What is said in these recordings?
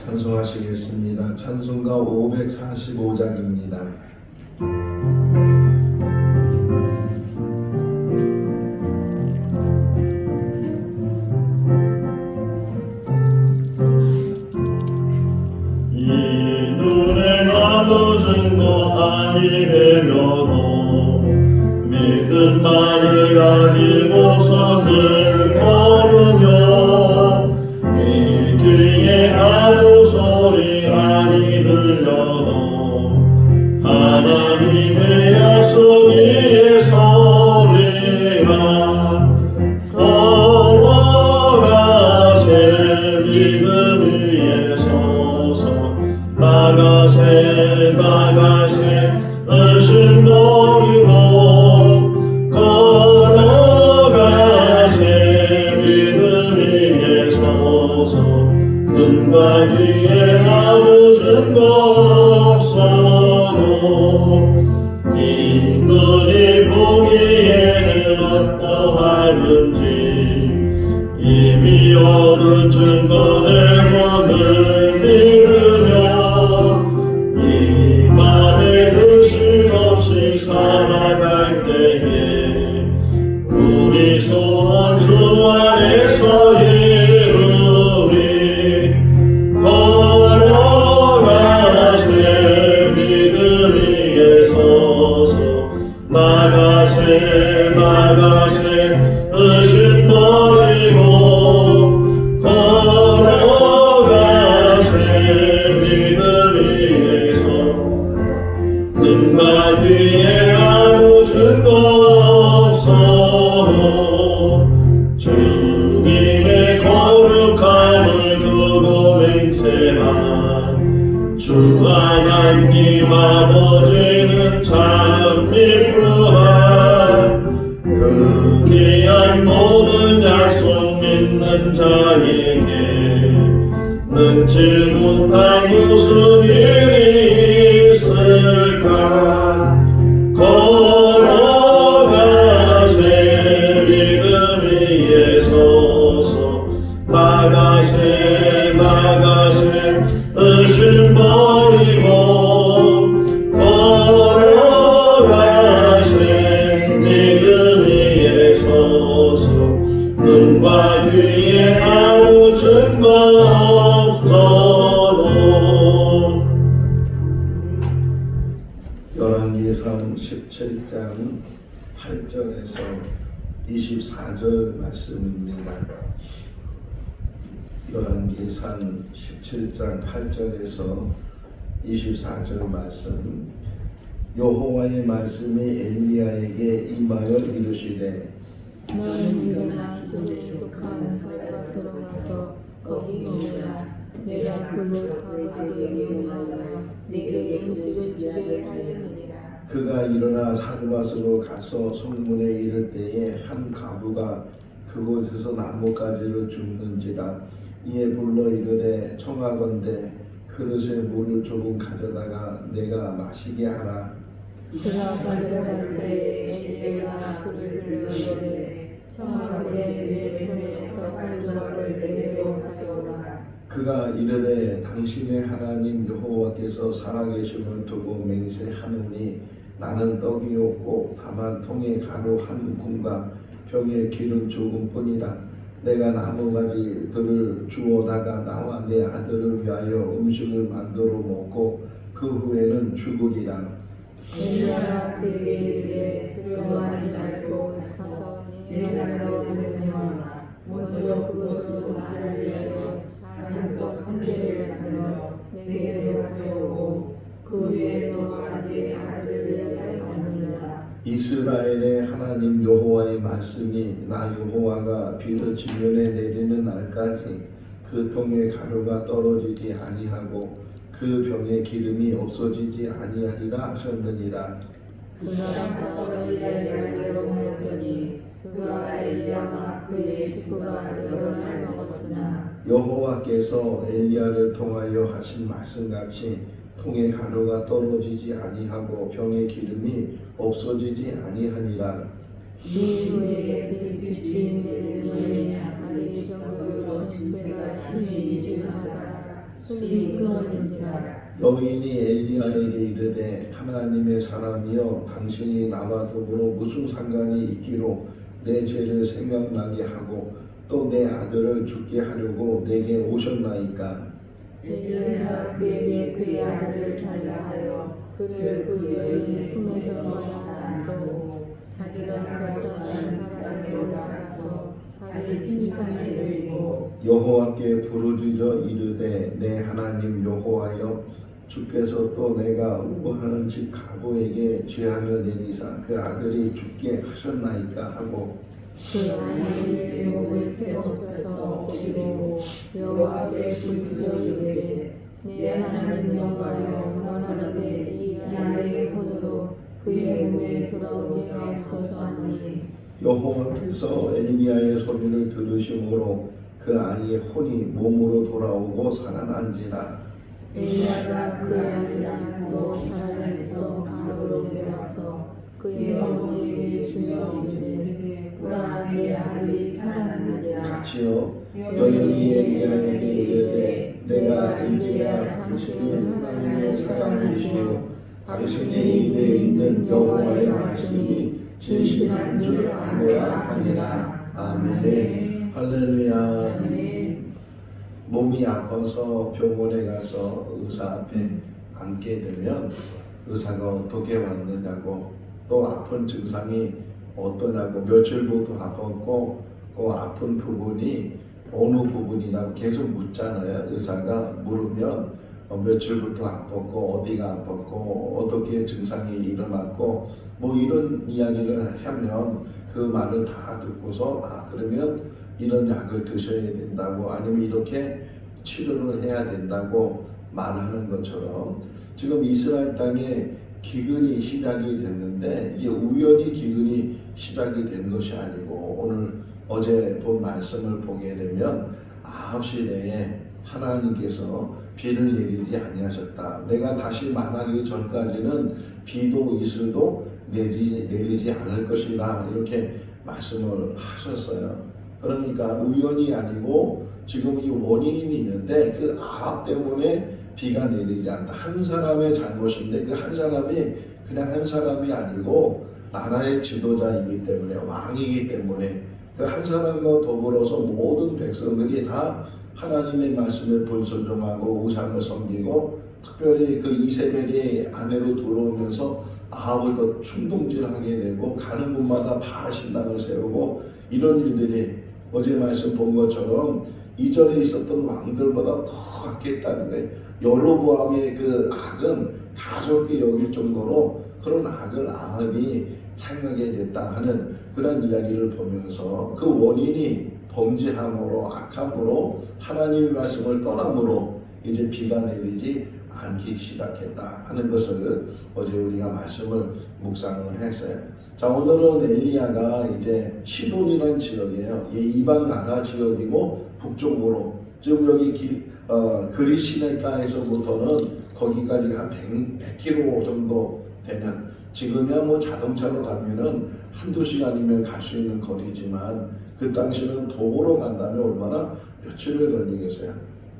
찬송하시겠습니다. 찬송가 545장입니다. 이들의 아무 증거 아니되려도 믿음만을 가지고서 늘 걸으며 이 뒤에 아무 소리 아니 들려도 하나님의 약속의 소리라 걸어가세 믿음 위에 서서 나가세 의심 버리고 걸어가세 믿음 위에 서서 눈과 귀에 아무 증거 없어도 이들이 보기에는 어떠하든지 이미 얻은 증거대로 늘 믿으며 이 맘에 의심 없이 살아갈 때에 우리 소원 주 안에서 이루리 걸어가세 믿음 위에 서서 나가세 의심 버리고 걸어가세 믿음 위에서 눈과 귀에 아무 증거 없어도 주님의 거룩함을 두고 맹세한 주 하나님 아버지는 참 이쁘다. 그 귀한 모든 약속 믿는 자에게 능치 못한 무슨 일이 있을까. 걸어가세 믿음 위에 서서 나가세 의심 버리고 걸어가세 믿음 위에 서서 눈과 귀에 아무 증거 없어도. 열왕기상 17장 8절에서 24절 말씀입니다. 열왕기상 17장 8절에서 24절 말씀. 여호와의 말씀이 엘리야에게 임하여 이르시되 너는 일어나 수르에 속한 밭으로 들어가서 거기 머무라. 내가 그곳 가로지를 위하여 네게 음식을 주게 하였느니라. 그가 일어나 사르밧으로 가서 성문에 이를 때에 한 과부가 그곳에서 나뭇가지를 줍는지라. 이에 불러 이르되 청하건대 그릇에 물을 조금 가져다가 내가 마시게 하라. 그가 가지러 갈 때에 엘리야가 그를 불러 이르되 청하건대 내 손에 떡 한 조각을 내게로 가져오라. 그가 이르되 당신의 하나님 여호와께서 살아계심을 두고 맹세하노니 나는 떡이 없고 다만 통에 가루 한 움과 병에 기름 조금뿐이라. 내가 나무가지들을 주워다가 나와 내 아들을 위하여 음식을 만들어 먹고 그 후에는 죽으리라. 엘리야가 그에게 이르되 두려워하지 말고 가서 네 말대로 하려니와 먼저 그것으로 나를 위하여 작은 떡 한 개를 만들어 내게로 가져오고 그 후에 너와 네 아들을 위하여 만들라. 이스라엘의 하나님 여호와의 말씀이 나 여호와가 비를 지면에 내리는 날까지 그 통에 가루가 떨어지지 아니하고 그 병에 기름이 없어지지 아니하리라 하셨느니라. 그가 가서 엘리야의 말대로 하였더니 그가 엘리야와 그의 식구가 여러 날 먹었으나 여호와께서 엘리야를 통하여 하신 말씀같이 통에 가루가 떨어지지 아니하고 병에 기름이 없어지지 아니하니라. 이 후에 그 집주인 되는 여인의 아들이 병들어 정수가 심히 이주하다가 숨이 끊어진지라. 여인이 엘리야에게 이르되 하나님의 사람이여 당신이 나와 더불어 무슨 상관이 있기로 내 죄를 생각나게 하고 또 내 아들을 죽게 하려고 내게 오셨나이까. 엘리야가 그에게 그의 아들을 달라 하여 그를 그 여인의 품에서 받아 안고 자기가 거처한 바락에 올라가서 자기 침상에 누이고 여호와께 부르짖어 이르되 내 하나님 여호와여 주께서 또 내가 우거하는 집 가부에게 죄악을 내리사 그 아들이 죽게 하셨나이까 하고 그 아이의 몸을 세워펴서 엎드리고 여호와께 부르짖어 이르되 내 하나님 여호와여 원하건대 이 아이의 혼으로 그의 몸에 돌아오게 하옵소서 하니 여호와께서 엘리야의 소리를 들으심으로 그 아이의 혼이 몸으로 돌아오고 살아난지라. 엘리야가 그 아이를 안고 바락에서 방으로 내려가서 그의 어머니에게 주여 이르되 보라 내 아들이 살아났느니라. 같이요. 여인이 엘리야에게 이르되 내가 이제야 당신은 하나님의 사람이시요 당신의 입에 있는 여호와의 말씀이 진실한 줄 아노라 하니라. 아멘. 할렐루야. 몸이 아파서 병원에 가서 의사 앞에 앉게 되면 의사가 어떻게 왔느냐고 또 아픈 증상이 어떠냐고 며칠부터 아팠고 그 아픈 부분이 어느 부분이냐고 계속 묻잖아요. 의사가 물으면 며칠부터 아팠고 어디가 아팠고 어떻게 증상이 일어났고 뭐 이런 이야기를 하면 그 말을 다 듣고서 그러면 이런 약을 드셔야 된다고 아니면 이렇게 치료를 해야 된다고 말하는 것처럼 지금 이스라엘 땅에 기근이 시작이 됐는데 이게 우연히 기근이 시작이 된 것이 아니고 어제 본 말씀을 보게 되면 아합 시대에 하나님께서 비를 내리지 아니하셨다. 내가 다시 만나기 전까지는 비도 이슬도 내리지 않을 것이다. 이렇게 말씀을 하셨어요. 그러니까 우연이 아니고 지금 이 원인이 있는데 그 아합 때문에 비가 내리지 않는다. 한 사람의 잘못인데 그 한 사람이 그냥 한 사람이 아니고 나라의 지도자이기 때문에 왕이기 때문에 그 한 사람과 더불어서 모든 백성들이 다 하나님의 말씀에 불순종하고 우상을 섬기고 특별히 그 이세벨이 아내로 들어오면서 아합을 더 충동질하게 되고 가는 곳마다 바알 신당을 세우고 이런 일들이 어제 말씀 본 것처럼 이전에 있었던 왕들보다 더 악했다는 거예요. 여로보암의 그 악은 가볍게 여길 정도로 그런 악을 아합이 행하게 됐다 하는 그런 이야기를 보면서 그 원인이 범죄함으로 악함으로 하나님의 말씀을 떠남으로 이제 비가 내리지 않기 시작했다 하는 것을 어제 우리가 말씀을 묵상을 했어요. 자, 오늘은 엘리야가 이제 시돈이라는 지역이에요. 이방 나라 지역이고 북쪽으로 지금 여기 그리 시내가에서부터는 거기까지 한 100km 정도 되는 지금이야 뭐 자동차로 가면은 한두 시간이면 갈 수 있는 거리지만 그 당시는 도보로 간다면 얼마나 며칠을 걸리겠어요.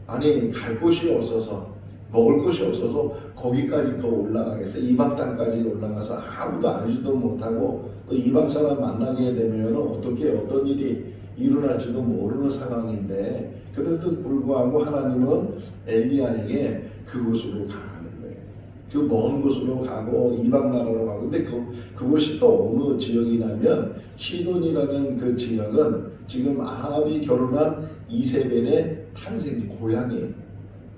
아니 갈 곳이 없어서 먹을 것이 없어서 거기까지 더 올라가겠어요. 이방 땅까지 올라가서 아무도 알지도 못하고 또 이방 사람 만나게 되면 어떻게 어떤 일이 일어날지도 모르는 상황인데 그래도 불구하고 하나님은 엘리야에게 그곳으로 가라는 거예요. 그 먼 곳으로 가고 이방 나라로 가고 근데 그곳이 또 어느 지역이냐면 시돈이라는 그 지역은 지금 아합이 결혼한 이세벨의 탄생 고향이에요.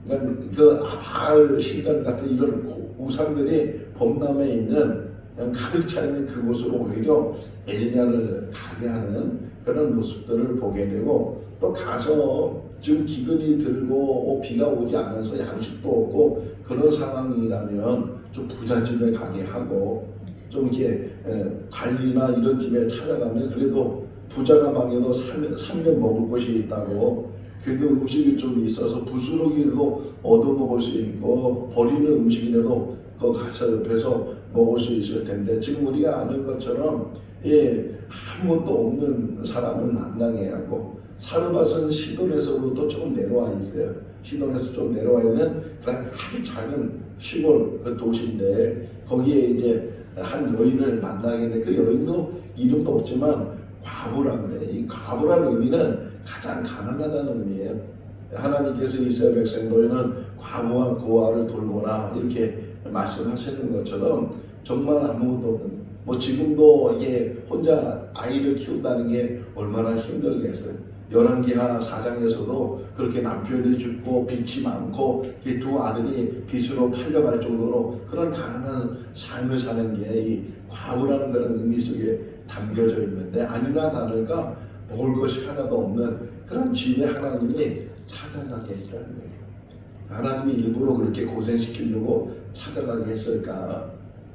그러니까 그 바알 신전 같은 이런 우상들이 범람에 있는 가득 차 있는 그곳으로 오히려 엘리야를 가게 하는 그런 모습들을 보게 되고 또 가서 지금 기근이 들고 비가 오지 않아서 양식도 없고 그런 상황이라면 좀 부잣집에 가게 하고 좀 이렇게 관리나 이런 집에 찾아가면 그래도 부자가 망해도 3년 먹을 것이 있다고 그래도 음식이 좀 있어서 부스러기도 얻어먹을 수 있고 버리는 음식이라도 그 가서 옆에서 먹을 수 있을 텐데 지금 우리가 아는 것처럼 아무것도 없는 사람을 만나게 하고 사르밧은 시돈에서부터 조금 내려와 있어요. 시돈에서 좀 내려와 있는 그런 아주 작은 시골 그 도시인데 거기에 이제 한 여인을 만나게 돼. 그 여인도 이름도 없지만 과부라 그래. 이 과부라는 의미는 가장 가난하다는 의미예요. 하나님께서 이스라엘 백성 너희는 과부와 고아를 돌보라 이렇게 말씀하시는 것처럼 정말 아무것도 없는 뭐 지금도 이게 혼자 아이를 키운다는 게 얼마나 힘들겠어요. 열왕기하 4장에서도 그렇게 남편이 죽고 빚이 많고 두 아들이 빚으로 팔려갈 정도로 그런 가난한 삶을 사는 게 이 과부라는 그런 의미 속에 담겨져 있는데 아니나 다를까 먹을 것이 하나도 없는 그런 집에 하나님이 찾아가게 했다는 거예요. 하나님이 일부러 그렇게 고생시키려고 찾아가게 했을까?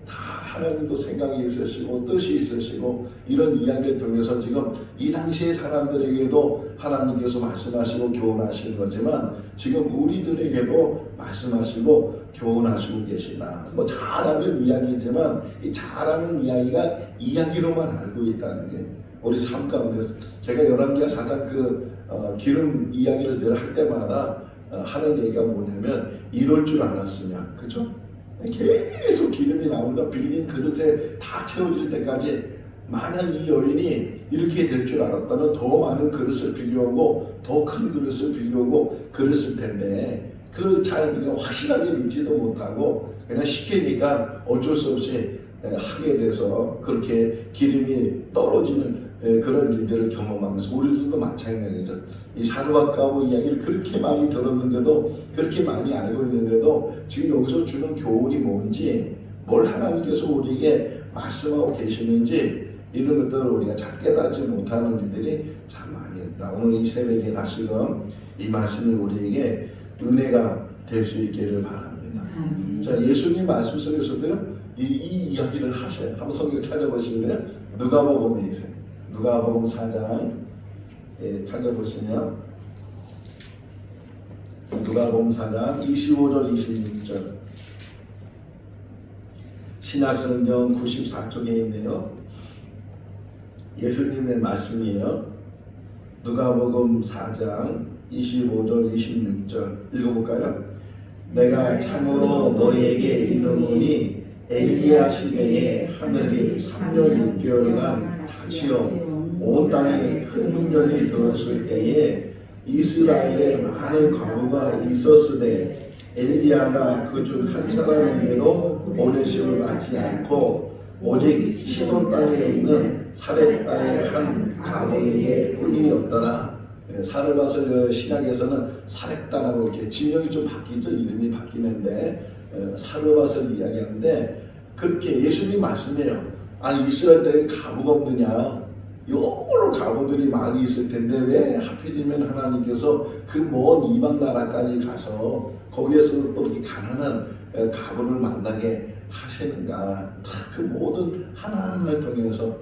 다 하나님도 생각이 있으시고 뜻이 있으시고 이런 이야기를 통해서 지금 이 당시의 사람들에게도 하나님께서 말씀하시고 교훈하시는 거지만 지금 우리들에게도 말씀하시고 교훈하시고 계시나 뭐 잘하는 이야기지만 이 잘하는 이야기가 이야기로만 알고 있다는 게 우리 삶 가운데 제가 열왕기하 4장 기름 이야기를 늘 할 때마다 하는 얘기가 뭐냐면 이럴 줄 알았으면 그죠? 계속 기름이 나오니까 빌린 그릇에 다 채워질 때까지 만약 이 여인이 이렇게 될 줄 알았다면 더 많은 그릇을 빌려오고 더 큰 그릇을 빌려오고 그랬을 텐데 잘 확실하게 믿지도 못하고 그냥 시키니까 어쩔 수 없이 하게 돼서 그렇게 기름이 떨어지는 그런 일들을 경험하면서 우리들도 마찬가지죠. 이 사르밧가부 이야기를 그렇게 많이 들었는데도 그렇게 많이 알고 있는데도 지금 여기서 주는 교훈이 뭔지 뭘 하나님께서 우리에게 말씀하고 계시는지 이런 것들을 우리가 잘 깨닫지 못하는 일들이 참 많이 있다. 오늘 이 새벽에 다시금 이 말씀이 우리에게 은혜가 될 수 있기를 바랍니다. 자, 예수님 말씀 속에서도요 이 이야기를 하셔요. 한번 성경 찾아보시면요 누가복음에 있어요. 누가복음 4장 찾아보시면 누가복음 4장 25절 26절 신약성경 94쪽에 있네요. 예수님의 말씀이에요. 누가복음 4장 25절 26절 읽어볼까요? 내가 참으로 너희에게 이르노니 엘리야 시대에 하늘이 3년 6개월간 닫히어 온 땅에 큰 흉년이 들었을 때에 이스라엘에 많은 과부가 있었으되 엘리야가 그 중 한 사람에게도 보내심을 받지 않고 오직 시돈 땅에 있는 사렙다의 한 가족에게 뿐이었더라. 사르밧을 신약에서는 사렙다라고 이렇게 지명이 좀 바뀌죠. 이름이 바뀌는데 사르밧을 이야기하는데 그렇게 예수님 말씀해요. 아니 이스라엘 땅에 가부가 없느냐? 여러 가부들이 많이 있을 텐데 왜 하필이면 하나님께서 그 먼 이방 나라까지 가서 거기에서 또 이렇게 가난한 가부를 만나게 하시는가? 다 그 모든 하나하나를 통해서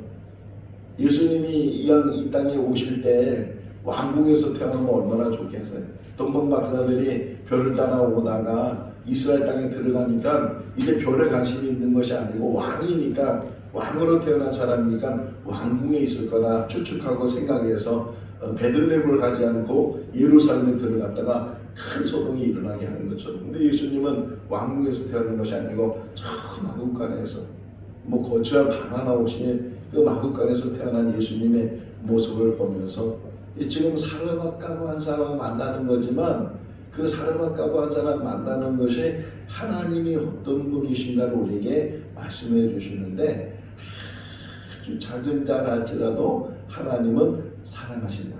예수님이 이 땅에 오실 때 왕궁에서 태어나면 얼마나 좋겠어요. 동방 박사들이 별을 따라오다가 이스라엘 땅에 들어가니까 이제 별에 관심이 있는 것이 아니고 왕이니까 왕으로 태어난 사람이니까 왕궁에 있을 거다 추측하고 생각해서 베들레헴을 가지 않고 예루살렘에 들어갔다가 큰 소동이 일어나게 하는 것처럼. 근데 예수님은 왕궁에서 태어난 것이 아니고 저 마국간에서 뭐 거쳐야 방 하나 없이 그 마국간에서 태어난 예수님의 모습을 보면서 지금 사르밧가부 한 사람 만나는 거지만 그 사르밧가부 한 사람 만나는 것이 하나님이 어떤 분이신가를 우리에게 말씀해 주시는데 아주 작은 자랄지라도 하나님은 사랑하신다.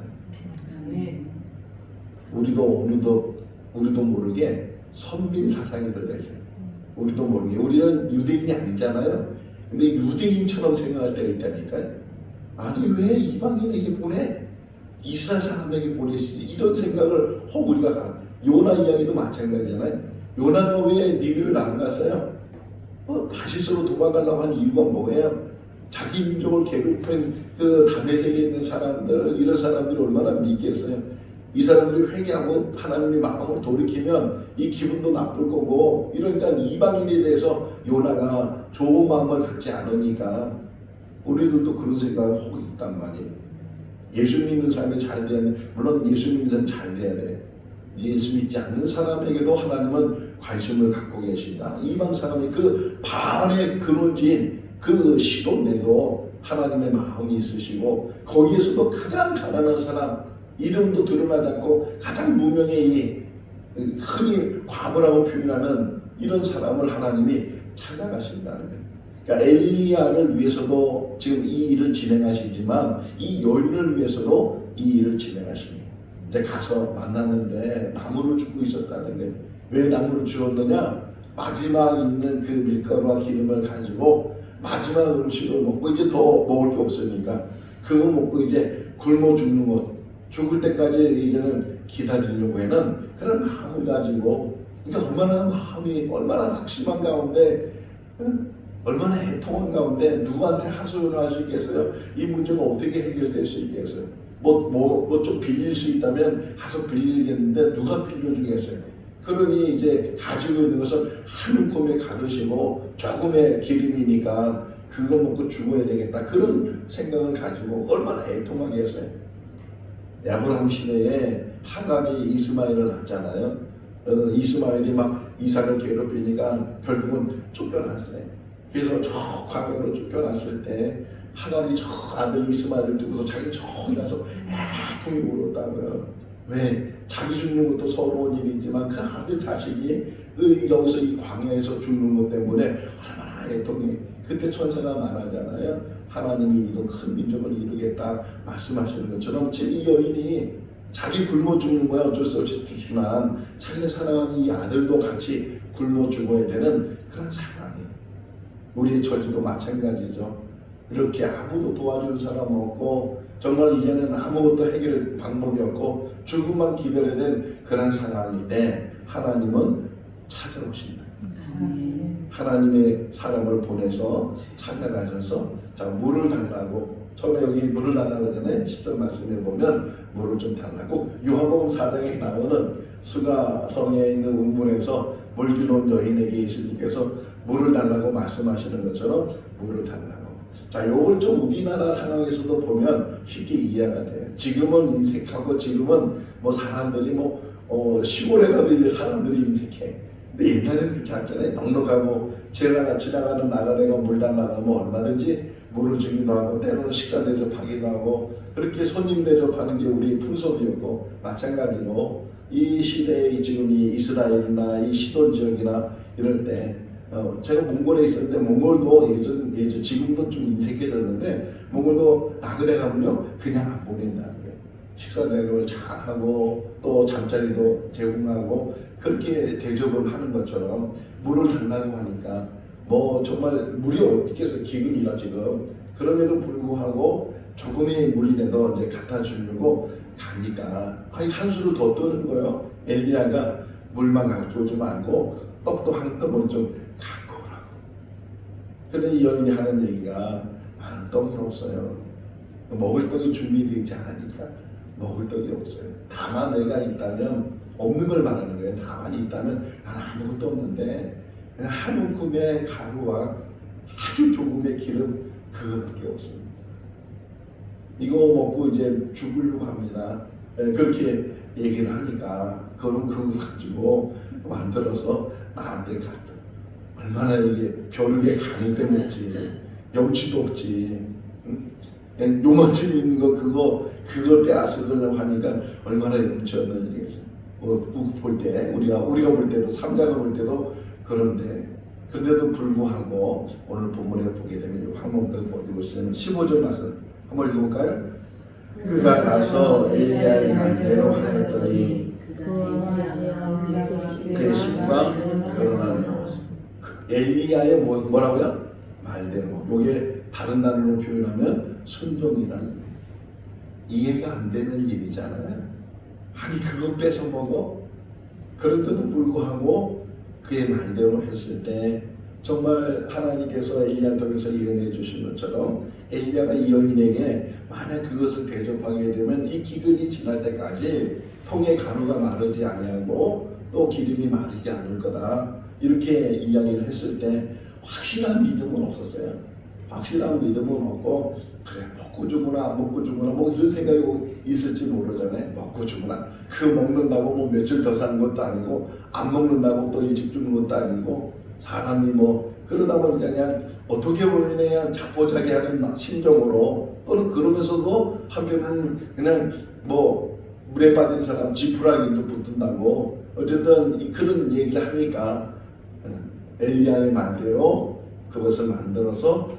우리도 모르게 선민 사상이 들어가 있어요. 우리도 모르게 우리는 유대인이 아니잖아요. 근데 유대인처럼 생각할 때가 있다니까요. 아니 왜 이방인에게 보내? 이스라엘 사람에게 보내시지? 이런 생각을 혹 우리가 요나 이야기도 마찬가지잖아요. 요나가 왜 니느웨를 안 갔어요? 다시스로 도망가려고 한 이유가 뭐예요? 자기 민족을 괴롭힌 그 다메섹에 있는 사람들, 이런 사람들이 얼마나 믿겠어요? 이 사람들이 회개하고 하나님의 마음을 돌이키면 이 기분도 나쁠 거고, 이러니까 이방인에 대해서 요나가 좋은 마음을 갖지 않으니까 우리들도 그런 생각이 혹 있단 말이에요. 예수 믿는 사람이 잘 돼야 돼. 물론 예수 믿는 사람이 잘 돼야 돼. 예수 믿지 않는 사람에게도 하나님은 관심을 갖고 계신다. 이방 사람이 그 반의 근원지인 그 시돈에도 하나님의 마음이 있으시고, 거기에서도 가장 가난한 사람, 이름도 드러나지 않고 가장 무명의 흔히 과부라고 표현하는 이런 사람을 하나님이 찾아가신다는 거예요. 그러니까 엘리야를 위해서도 지금 이 일을 진행하시지만 이 여인을 위해서도 이 일을 진행하십니다. 이제 가서 만났는데 나무를 주고 있었다는 거예요. 왜 나무를 주었느냐? 마지막 있는 그 밀가루와 기름을 가지고 마지막 음식을 먹고 이제 더 먹을 게 없으니까 그거 먹고 이제 굶어 죽는 것, 죽을 때까지 이제는 기다리려고 하는 그런 마음을 가지고, 그러니까 얼마나 마음이 얼마나 낙심한 가운데, 얼마나 애통한 가운데 누구한테 하소연을 할 수 있겠어요? 이 문제가 어떻게 해결될 수 있겠어요? 뭐 좀 빌릴 수 있다면 가서 빌리겠는데 누가 빌려주겠어요? 그러니 이제 가지고 있는 것을 한 움큼에 가르시고 조금의 기름이니까 그거 먹고 죽어야 되겠다, 그런 생각을 가지고 얼마나 애통하겠어요? 야브라함 시대에 하갈이 이스마엘을 낳잖아요. 이스마엘이 막 이삭을 괴롭히니까 결국은 쫓겨났어요. 그래서 저 광야로 쫓겨났을 때 하갈이 저 아들 이스마엘을 두고서 자기 저기 가서 애통이 울었다고요. 왜? 자기 죽는 것도 서러운 일이지만 그 아들 자식이 여기서 이 광야에서 죽는 것 때문에 얼마나 애통이. 그때 천사가 말하잖아요. 하나님이 이도 큰 민족을 이루겠다 말씀하시는 것처럼 지금 이 여인이 자기 굶어 죽는 거야. 어쩔 수 없이 죽지만 자기가 사랑하는 이 아들도 같이 굶어 죽어야 되는 그런 상황이. 우리의 처지도 마찬가지죠. 이렇게 아무도 도와줄 사람 없고 정말 이제는 아무것도 해결할 방법이 없고 죽음만 기다려야 되는 그런 상황인데 하나님은 찾아오신다. 하나님의 사람을 보내서 찾아가셔서 자, 물을 달라고. 처음에 여기 물을 달라고 하잖아요. 10절 말씀에 보면 물을 좀 달라고. 요한복음 4장에 나오는 수가성에 있는 운문에서 물기놓은 여인에게 예수님께서 물을 달라고 말씀하시는 것처럼 물을 달라고. 자, 요걸 좀 우리나라 상황에서도 보면 쉽게 이해가 돼요. 지금은 인색하고 지금은 뭐 사람들이 시골에 가도 이제 사람들이 인색해. 근데 옛날에는 그렇지 않잖아요. 넉넉하고 지나가는 나그네가 물 달라고 하면 얼마든지 물을 주기도 하고 때로는 식사 대접하기도 하고 그렇게 손님 대접하는 게 우리의 풍속이었고, 마찬가지로 이 시대에 지금 이 이스라엘이나 이 시돈 지역이나 이럴 때 제가 몽골에 있었는데 몽골도 예전 지금도 좀 인색해졌는데 몽골도 나그네 가면요 그냥 안 보낸다는 거예요. 식사 대접을 잘 하고 또 잠자리도 제공하고 그렇게 대접을 하는 것처럼 물을 달라고 하니까 정말 물이 어떻겠어요? 기근이라 지금. 그럼에도 불구하고 조금의 물이라도 이제 갖다 주려고 가니까 한 수를 더 떠는 거예요. 엘리야가 물만 갖고 오지 말고 떡도 한 떡을 좀 갖고 오라고. 그런데 이 여인이 하는 얘기가 나는 떡이 없어요. 먹을 떡이 준비되어 있지 않으니까 먹을 떡이 없어요. 다만 내가 있다면, 없는 걸 말하는 거예요. 다만 있다면 나는 아무것도 없는데 그냥 한 움큼의 가루와 아주 조금의 기름, 그거밖에 없습니다. 이거 먹고 이제 죽으려고 합니다. 그렇게 얘기를 하니까 그럼 그거 가지고 만들어서 나한테 갖다. 얼마나 이게 벼룩에 간이 빼먹지. 염치도 없지. 응? 요만큼 있는 거 그거 빼앗으려고 하니까 얼마나 염치 없는 일이겠어요. 볼 때 우리가 볼 때도 삼자가 볼 때도 그런데도 불구하고 오늘 본문에 보게 되면 한번 어디고 있으면 15절 말씀 한번 읽어볼까요? 그가 가서 엘리야의 말대로 하였더니 그 신과 결혼하며. 엘리야의 뭐라고요? 말대로. 이게 다른 단어로 표현하면 순종이라는 거예요. 이해가 안 되는 일이잖아요. 아니 그거 뺏어 먹어? 그런데도 불구하고 그의 말대로 했을 때 정말 하나님께서 엘리야 통해서 예언해 주신 것처럼 엘리야가 이 여인에게 만약 그것을 대접하게 되면 이 기근이 지날 때까지 통에 가루가 마르지 아니하고 또 기름이 마르지 않을 거다, 이렇게 이야기를 했을 때 확실한 믿음은 없었어요. 확실한 믿음은 없고 그래 먹고 죽으나 안 먹고 죽으나 뭐 이런 생각이 있을지 모르잖아요. 먹고 죽으나 그 먹는다고 뭐 며칠 더 사는 것도 아니고 안 먹는다고 또 일찍 죽는 것도 아니고 사람이 뭐 그러다 보니까 그냥 어떻게 보면 그냥 자포자기하는 막 심정으로 또는 그러면서도 한편은 그냥 뭐 물에 빠진 사람 지푸라기도 붙는다고 어쨌든 그런 얘기를 하니까 엘리야의 말대로 그것을 만들어서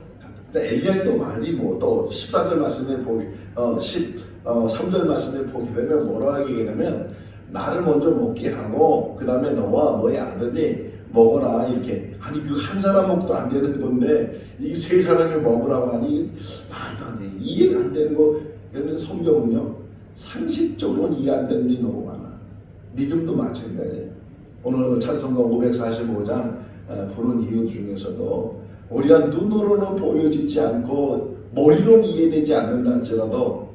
엘리야의 또 말이 뭐 또 14절 말씀에 보기 3절 말씀에 보게 되면 뭐라고 얘기하냐면 나를 먼저 먹게 하고 그 다음에 너와 너의 아들이 먹어라 이렇게. 아니 그 한 사람 먹도 안 되는 건데 이게 세 사람이 먹으라고 하니 말도 안 돼. 이해가 안 되는 거. 그러면 성경은요 상식적으로는 이해 안 되는 일이 너무 많아. 믿음도 마찬가지예요. 오늘 찬송가 545장 부른 이유 중에서도 우리가 눈으로는 보여지지 않고 머리로는 이해되지 않는다 할지라도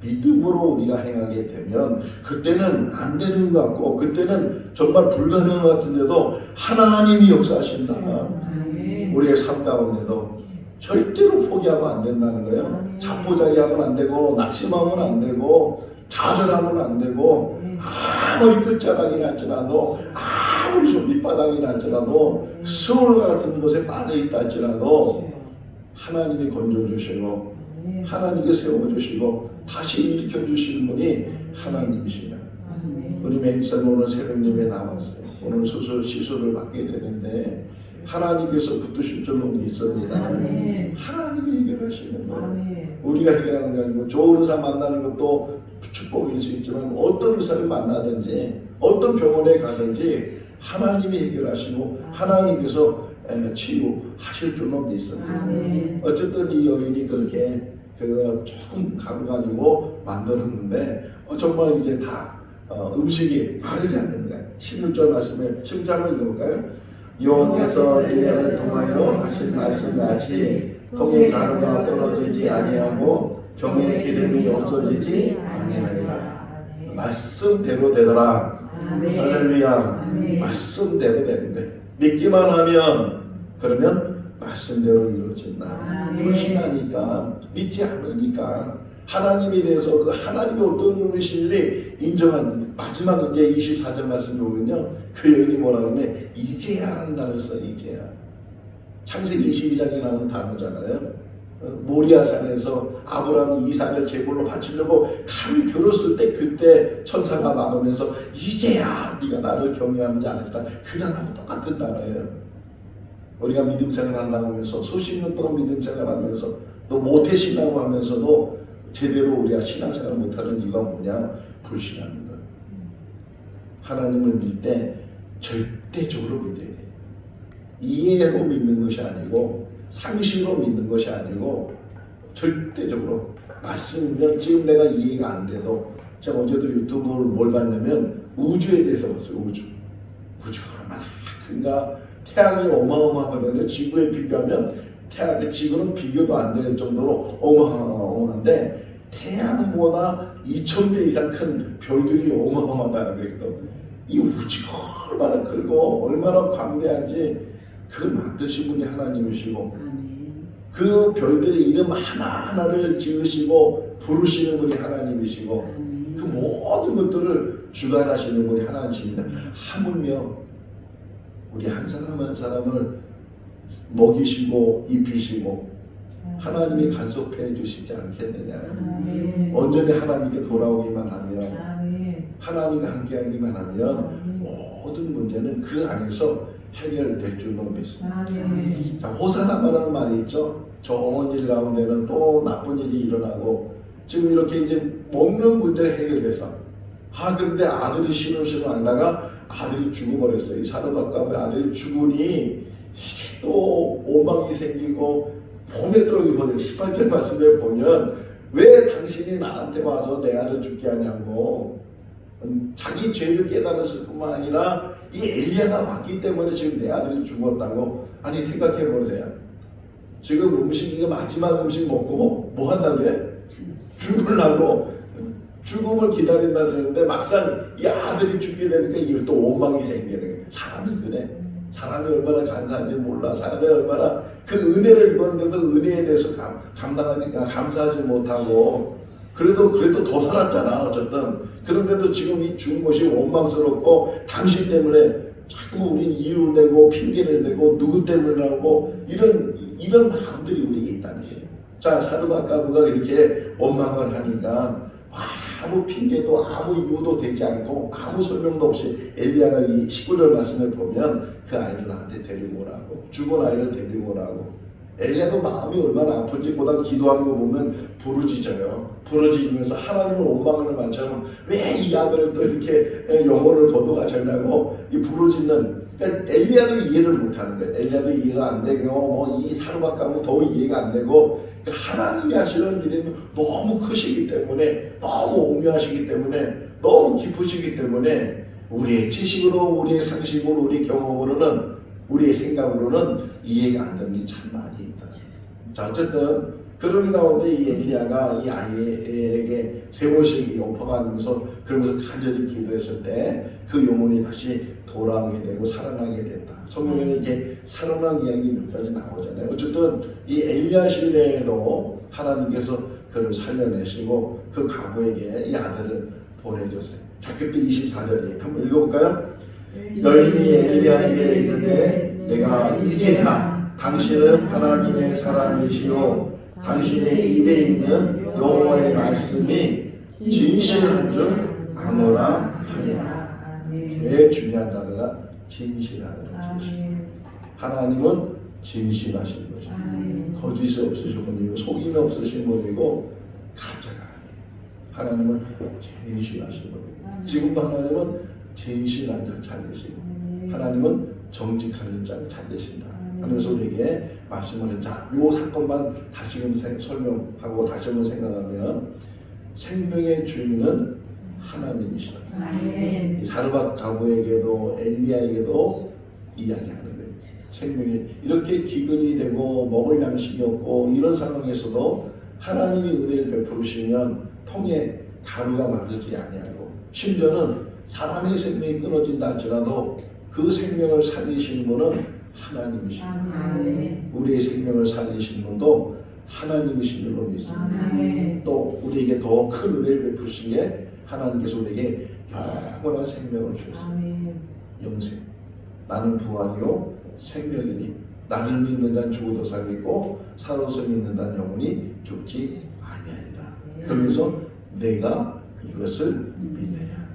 믿음으로 우리가 행하게 되면 그때는 안 되는 것 같고 그때는 정말 불가능한 것 같은데도 하나님이 역사하신다. 우리의 삶 가운데도 절대로 포기하면 안 된다는 거예요. 자포자기하면 안 되고 낙심하면 안 되고 좌절하면 안 되고 아무리 끝자락이 날지라도 아무리 좀 밑바닥이 날지라도 스올과 같은 곳에 빠져있다 할지라도 하나님이 건져주시고 하나님이 세워주시고 다시 일으켜주시는 분이 하나님이시다. 우리 맹사는 오늘 새벽 예배에 나왔어요. 오늘 시술을 받게 되는데 하나님께서 붙드실 줄로 믿습니다. 하나님이 해결하시는 거예요. 우리가 해결하는 게 아니고 좋은 의사 만나는 것도 축복일 수 있지만 어떤 의사를 만나든지 어떤 병원에 가든지 하나님이 해결하시고 하나님께서 치유하실 줄로 믿습니다. 어쨌든 이 여인이 그렇게 조금 가가지고 만들었는데 정말 이제 다 음식이 마르지 않는 거예요. 16절 말씀에 16절 읽어볼까요? 여호와께서 엘리야를 통하여 하신 말씀같이 통에 가루가 떨어지지 아니하고 병에 기름이 없어지지 아니하리라. 말씀대로 되더라. 할렐루야. 말씀대로 되는 거예요. 믿기만 하면 그러면 말씀대로 이루어진다. 불신하니까 믿지 않으니까 하나님에 대해서 그 하나님이 어떤 분이신지 인정한 마지막 이제 24절 말씀 보면요 그 여인이 뭐라 하면 이제야라는 단어를 써요. 이제야. 창세기 22장에 나오는 단어잖아요. 모리아산에서 아브라함이 이삭을 제물로 바치려고 칼을 들었을 때 그때 천사가 막으면서 이제야 네가 나를 경외하는지 안 했다. 그 단어하고 똑같은 단어예요. 우리가 믿음 생활한다고 하면서 수십 년 동안 믿음 생활하면서 또 모태신앙을 하면서도 제대로 우리가 신앙생활을 못하는 이유가 뭐냐? 불신하는 거예요. 하나님을 믿을 때 절대적으로 믿어야 돼요. 이해로 믿는 것이 아니고 상식으로 믿는 것이 아니고 절대적으로 말씀이면 지금 내가 이해가 안 돼도 제가 어제도 유튜브를 뭘 봤냐면 우주에 대해서 봤어요. 우주가 얼마나 큰가. 태양이 어마어마하거든요. 지구에 비교하면 지구는 비교도 안 되는 정도로 어마어마한데 태양보다 2000배 이상 큰 별들이 어마어마하다는 거예요. 이 우주가 얼마나 크고 얼마나 광대한지 그 만드신 분이 하나님이시고 그 별들의 이름 하나하나를 지으시고 부르시는 분이 하나님이시고 그 모든 것들을 주관하시는 분이 하나님이십니다. 하물며 우리 한 사람 한 사람을 먹이시고 입히시고 하나님이 간섭해 주시지 않겠느냐. 온전히 하나님께 돌아오기만 하면 하나님과 함께하기만 하면 모든 문제는 그 안에서 해결될 줄로 믿습니다. 자, 호사나마라는 말이 있죠. 좋은 일 가운데는 또 나쁜 일이 일어나고 지금 이렇게 이제 먹는 문제가 해결돼서 그런데 아들이 신음신음 하다가 아들이 죽어버렸어요. 이 사르밧감에 아들이 죽으니 또 오망이 생기고 봄에 또 이번에 18절 말씀에 보면 왜 당신이 나한테 와서 내 아들 죽게 하냐고 자기 죄를 깨달았을 뿐만 아니라 이 엘리야가 왔기 때문에 지금 내 아들이 죽었다고. 아니 생각해 보세요. 지금 음식이 마지막 음식 먹고 뭐 한다고요? 죽으려고 죽음을 기다린다 그랬는데 막상 이 아들이 죽게 되니까 이걸 또 원망이 생기는 거예요. 사람이 그래. 사람이 얼마나 감사한지 몰라. 사람이 얼마나 그 은혜를 입었는데도 은혜에 대해서 감당하니까 감사하지 못하고 그래도 더 살았잖아. 어쨌든 그런데도 지금 이 죽은 것이 원망스럽고 당신 때문에 자꾸 우린 이유를 내고 핑계를 대고 누구 때문이라고 이런 마음들이 우리에게 있다는 거예요. 자, 사르밧가부가 이렇게 원망을 하니까 아무 핑계도 아무 이유도 되지 않고 아무 설명도 없이 엘리야가 이 19절 말씀을 보면 그 아이를 나한테 데리고 오라고, 죽은 아이를 데리고 오라고. 엘리야도 마음이 얼마나 아픈지 보다 기도하는 거 보면 부르짖어요. 부르짖으면서 하나님을 원망하는 말처럼 왜 이 아들을 또 이렇게 영혼을 거둬가셨냐고 이 부르짖는. 그러니까 엘리야도 이해를 못하는 거예요. 엘리야도 이해가 안 되고 뭐 이 사르밧가부 더 이해가 안 되고 하나님이 하시는 일이 너무 크시기 때문에 너무 오묘하시기 때문에 너무 깊으시기 때문에 우리의 지식으로 우리의 상식으로 우리의 경험으로는 우리의 생각으로는 이해가 안 되는 게 참 많이 있다. 자, 어쨌든 그런 가운데 이 엘리야가 이 아이에게 세 번씩 오퍼가 하면서 그러면서 간절히 기도했을 때 그 영혼이 다시 돌아오게 되고 살아나게 됐다. 성경에는 이렇게 살아난 이야기 몇 가지 나오잖아요. 어쨌든 이 엘리야 시대에도 하나님께서 그를 살려내시고 그 가부에게 이 아들을 보내줬어요. 자, 그때 24절에 한번 읽어볼까요? 열니 엘리야에게 이르되 내가 이제야 당신은 하나님의 사람이시요 당신의 입에 있는 여호와의 말씀이 진실한 줄 아노라 하니라. 제일 중요한 단어가 진실하다. 진실. 하나님은 진실하신 것입니다. 거짓이 없으신 분이고 속임이 없으신 분이고 가짜가 아니에요. 하나님은 진실하신 분이고 지금도 하나님은 진실한 자를 찾으시고 하나님은 정직한 자를 찾으신다 하면서 우리에게 말씀을 했죠. 자, 이 사건만 다시금 설명하고 다시 한번 생각하면 생명의 주인은 하나님이시다. 이 사르밧가부에게도 엘리야에게도 이야기하는 거예요. 생명이 이렇게 기근이 되고 먹을 양식이 없고 이런 상황에서도 하나님이 은혜를 베푸시면 통에 가루가 마르지 아니하고 심지어는 사람의 생명이 끊어진다 할지라도 그 생명을 살리시는 분은 하나님이십니다. 우리의 생명을 살리시는 분도 하나님이신 줄로 믿습니다. 또 우리에게 더 큰 은혜를 베푸신 게 하나님께서 우리에게 영원한 생명을 주셨습니다. 영생. 나는 부활이요 생명이니 나를 믿는 자는 죽어도 살겠고 살아서 믿는 자는 영원히 죽지 아니하리라. 그러면서 내가 이것을 믿느냐.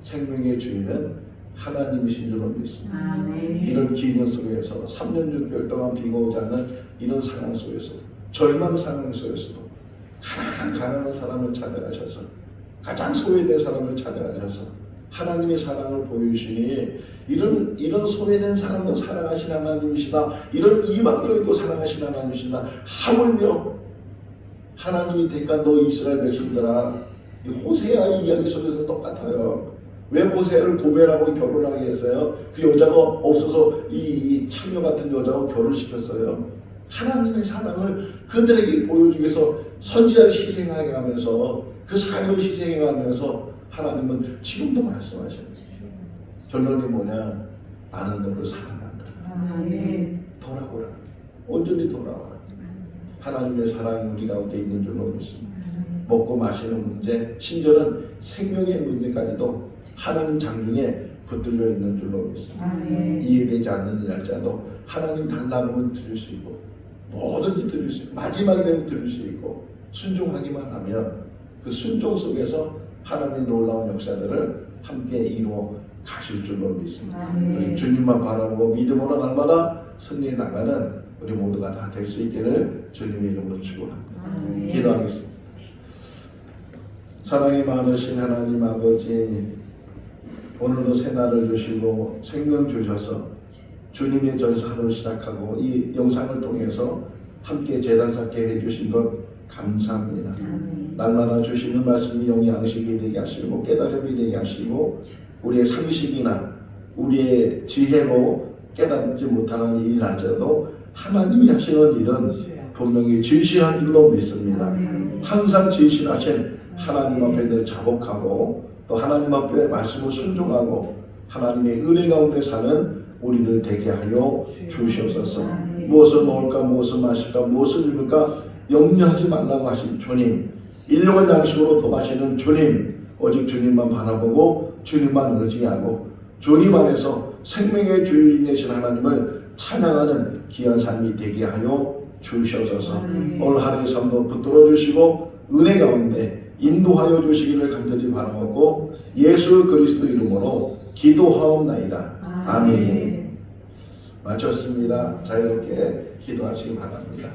생명의 주인은 하나님이신 줄로 믿습니다. 이런 기근 속에서 3년 6개월 동안 비가 오지 않는 이런 상황 속에서도 절망 상황 속에서도 가난한 사람을 찾아가셔서 가장 소외된 사람을 찾아가셔서 하나님의 사랑을 보여주시니 이런 소외된 사람도 사랑하신 하나님이시다. 이런 이방인도 사랑하신 하나님이시다. 하물며 하나님이 대가 너 이스라엘 백성들아. 이 호세아 이야기 속에서 똑같아요. 왜 호세아를 고멜하고 결혼하게 했어요? 그 여자가 없어서 이 참녀 같은 여자하고 결혼시켰어요. 하나님의 사랑을 그들에게 보여주기 위해서 선지자를 희생하게 하면서 그 삶을 희생해가면서 하나님은 지금도 말씀하셔요. 결론이 뭐냐? 나는 너를 사랑한다. 돌아오라. 온전히 돌아오라. 하나님의 사랑이 우리 가운데 있는 줄로 믿습니다. 먹고 마시는 문제, 심지어는 생명의 문제까지도 하나님 장중에 붙들려 있는 줄로 믿습니다. 이해되지 않는 일 할지라도 하나님 달라고 드릴 수 있고 뭐든지 드릴 수 있고 마지막에 되면 드릴 수 있고 순종하기만 하면 그 순종 속에서 하나님의 놀라운 역사들을 함께 이루어 가실 줄로 믿습니다. 주님만 바라보고 믿음으로 날마다 승리해 나가는 우리 모두가 다 될 수 있기를 주님의 이름으로 축원합니다. 기도하겠습니다. 사랑이 많으신 하나님 아버지, 오늘도 새날을 주시고 생명 주셔서 주님의 전사를 시작하고 이 영상을 통해서 함께 제단 쌓게 해주신 것 감사합니다. 날마다 주시는 말씀이 영의 양식이 되게 하시고 깨달음이 되게 하시고 우리의 상식이나 우리의 지혜로 깨닫지 못하는 일을 할지라도 하나님이 하시는 일은 분명히 진실한 줄로 믿습니다. 항상 진실하신 하나님 앞에 늘 자복하고 또 하나님 앞에 말씀을 순종하고 하나님의 은혜 가운데 사는 우리들 되게 하여 주시옵소서. 무엇을 먹을까, 무엇을 마실까, 무엇을 입을까 염려하지 말라고 하신 주님, 일용할 양식으로 도하시는 주님, 오직 주님만 바라보고 주님만 의지하고 주님 안에서 생명의 주인 되신 하나님을 찬양하는 귀한 삶이 되게 하여 주시옵소서. 오늘 하루의 삶도 붙들어 주시고 은혜 가운데 인도하여 주시기를 간절히 바라고 예수 그리스도 이름으로 기도하옵나이다. 아멘. 마쳤습니다. 자유롭게 기도하시기 바랍니다.